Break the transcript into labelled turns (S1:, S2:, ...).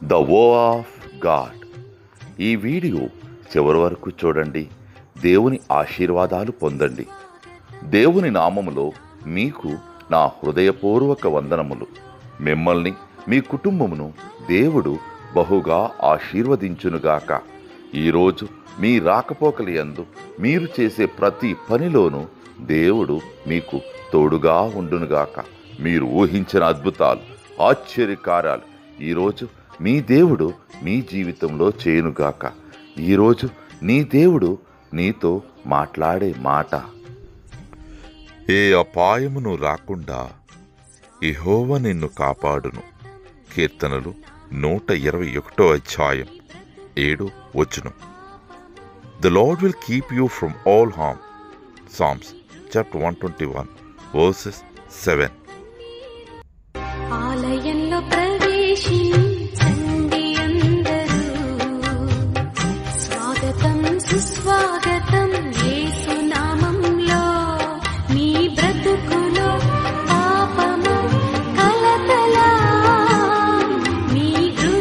S1: The వో of God. ఈ video చివరి వరకు చూడండి. దేవుని ఆశీర్వాదాలు పొందండి. దేవుని నామములో మీకు నా హృదయపూర్వక వందనములు. మిమ్మల్ని మీ కుటుంబమును దేవుడు బహుగా ఆశీర్వదించునుగాక. ఈరోజు మీ రాకపోకలి యందు మీరు చేసే ప్రతి పనిలోనూ దేవుడు మీకు తోడుగా ఉండునుగాక. మీరు ఊహించిన అద్భుతాలు, ఆశ్చర్యకార్యాలు ఈరోజు మీ దేవుడు మీ జీవితంలో చేయునుగాక. ఈరోజు నీ దేవుడు నీతో మాట్లాడే మాట, ఏ అపాయమును రాకుండా యెహోవా నిన్ను కాపాడును. కీర్తనలు 121:7. The Lord will keep you from all harm. Psalms chapter 121 verses 7.